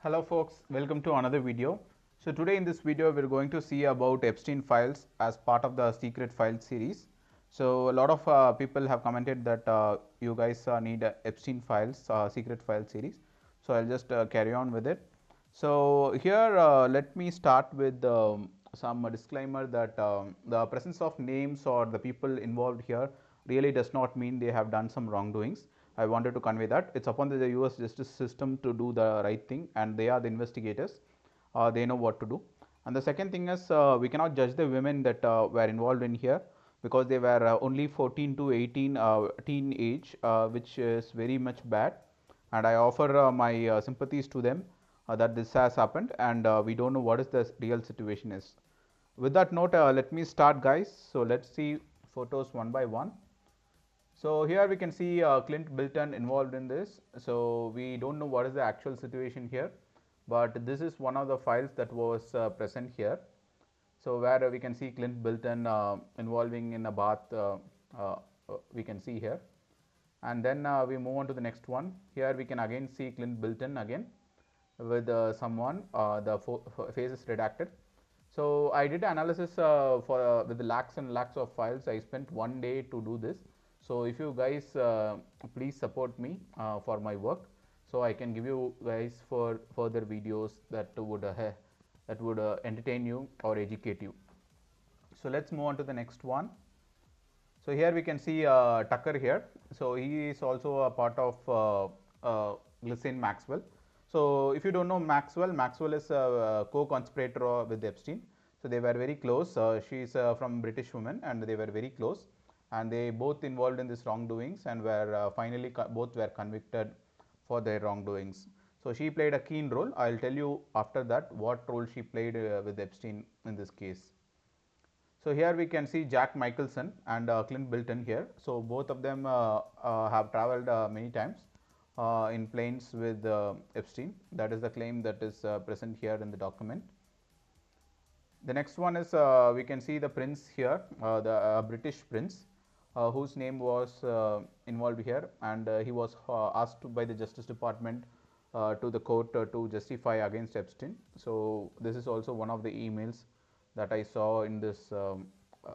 Hello folks, welcome to another video. So today in this video we're going to see about Epstein files as part of the secret file series. So a lot of people have commented that you guys need Epstein files secret file series. So I'll just carry on with it. So here let me start with some disclaimer that the presence of names or the people involved here really does not mean they have done some wrongdoings. I wanted to convey that it's upon the US justice system to do the right thing, and they are the investigators. They know what to do. And the second thing is we cannot judge the women that were involved in here because they were only 14 to 18 teen age, which is very much bad. And I offer my sympathies to them that this has happened, and we don't know what is the real situation is. With that note, let me start, guys. So let's see photos one by one. So here we can see Clint Bilton involved in this. So we don't know what is the actual situation here, but this is one of the files that was present here. So where we can see Clint Bilton involving in a bath, we can see here. And then we move on to the next one. Here we can again see Clint Bilton again with someone, the face is redacted. So I did analysis for with the lakhs and lakhs of files. I spent one day to do this. So if you guys please support me for my work, so I can give you guys for further videos that would entertain you or educate you. So let's move on to the next one. So here we can see Tucker here. So he is also a part of Ghislaine Maxwell. So if you don't know Maxwell, Maxwell is a co-conspirator with Epstein. So they were very close. She is from British woman, and they were very close. And they both involved in this wrongdoings, and were finally both were convicted for their wrongdoings. So she played a keen role. I'll tell you after that what role she played with Epstein in this case. So here we can see Jack Michelson and Clint Bilton here. So both of them have traveled many times in planes with Epstein. That is the claim that is present here in the document. The next one is we can see the prince here, the British prince, whose name was involved here, and he was asked by the Justice Department to the court to justify against Epstein. So this is also one of the emails that I saw in this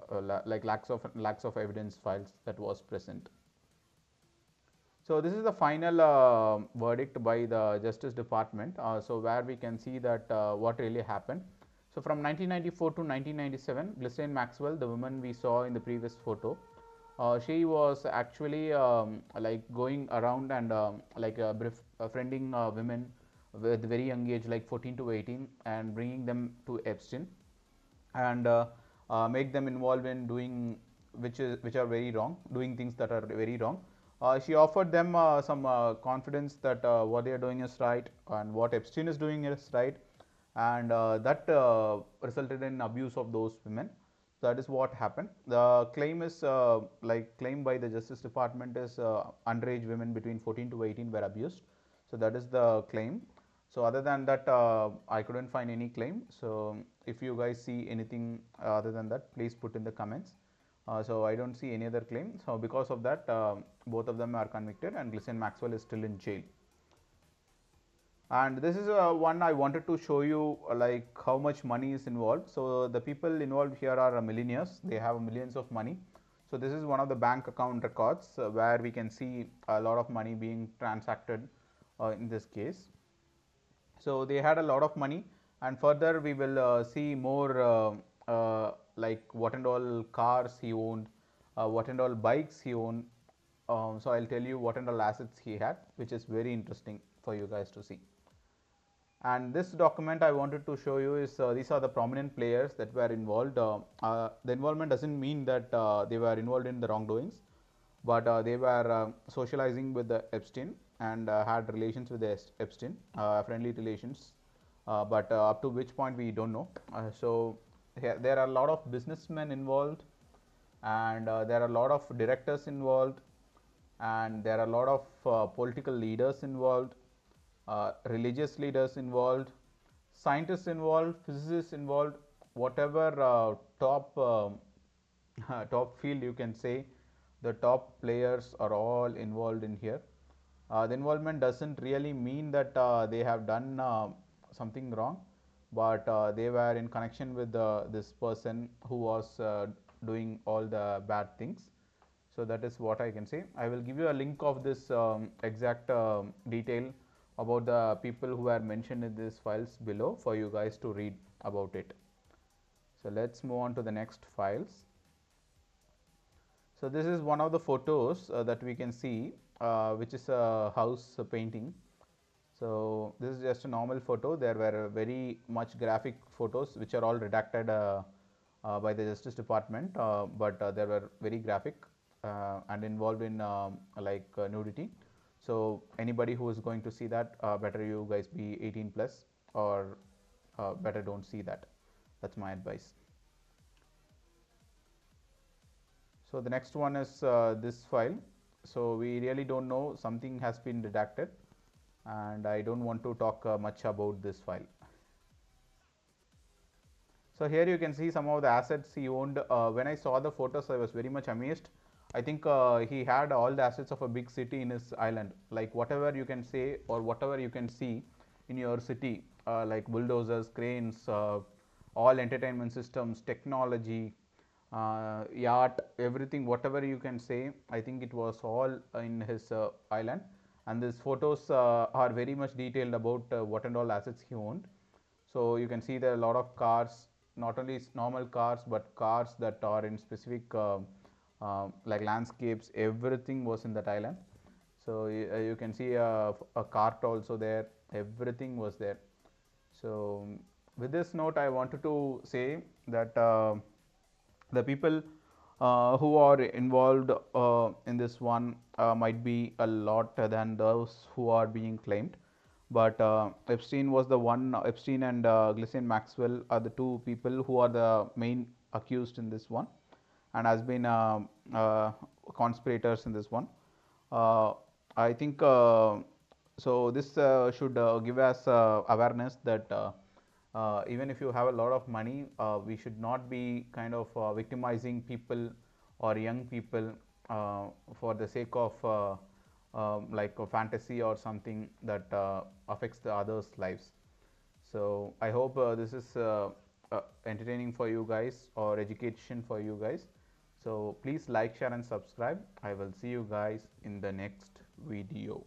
like lakhs of evidence files that was present. So this is the final verdict by the Justice Department. So where we can see that what really happened. So from 1994 to 1997, Ghislaine Maxwell, the woman we saw in the previous photo, she was actually like going around and befriending women with very young age, like 14 to 18, and bringing them to Epstein, and make them involved in doing which are very wrong, doing things that are very wrong. She offered them some confidence that what they are doing is right and what Epstein is doing is right, and that resulted in abuse of those women. That is what happened. The claim is like claimed by the Justice Department is underage women between 14 to 18 were abused. So that is the claim. So other than that, I couldn't find any claim. So if you guys see anything other than that, please put in the comments. So I don't see any other claim. So because of that, both of them are convicted, and Ghislaine Maxwell is still in jail. And this is one I wanted to show you like how much money is involved. So the people involved here are millionaires. They have millions of money. So this is one of the bank account records where we can see a lot of money being transacted in this case. So they had a lot of money, and further we will see more like what and all cars he owned, what and all bikes he owned. So I'll tell you what and all assets he had, which is very interesting for you guys to see. And this document I wanted to show you is these are the prominent players that were involved. The involvement doesn't mean that they were involved in the wrongdoings, but they were socializing with the Epstein and had relations with the Epstein, friendly relations, but up to which point we don't know. So there are a lot of businessmen involved, and there are a lot of directors involved, and there are a lot of political leaders involved, religious leaders involved, scientists involved, physicists involved, whatever top top field you can say, the top players are all involved in here. The involvement doesn't really mean that they have done something wrong, but they were in connection with this person who was doing all the bad things. So that is what I can say. I will give you a link of this exact detail about the people who are mentioned in these files below for you guys to read about it. So let's move on to the next files. So this is one of the photos that we can see, which is a house painting. So this is just a normal photo. There were very much graphic photos which are all redacted by the Justice Department, but they were very graphic and involved in nudity. So anybody who is going to see that, better you guys be 18 plus, or better don't see that. That's my advice. So the next one is this file. So we really don't know, something has been redacted, and I don't want to talk much about this file. So here you can see some of the assets he owned. When I saw the photos, I was very much amazed. I think he had all the assets of a big city in his island. Like whatever you can say or whatever you can see in your city, like bulldozers, cranes, all entertainment systems, technology, yacht, everything, whatever you can say, I think it was all in his island. And these photos are very much detailed about what and all assets he owned. So you can see there are a lot of cars, not only normal cars, but cars that are in specific like landscapes. Everything was in that island. So you can see a cart also there. Everything was there. So with this note, I wanted to say that the people who are involved in this one might be a lot than those who are being claimed. But Epstein was the one. Epstein and Ghislaine Maxwell are the two people who are the main accused in this one, and has been conspirators in this one. Uh, I think so. This should give us awareness that even if you have a lot of money, we should not be kind of victimizing people or young people for the sake of like a fantasy or something that affects the others' lives. So I hope this is entertaining for you guys or education for you guys. So please like, share and subscribe. I will see you guys in the next video.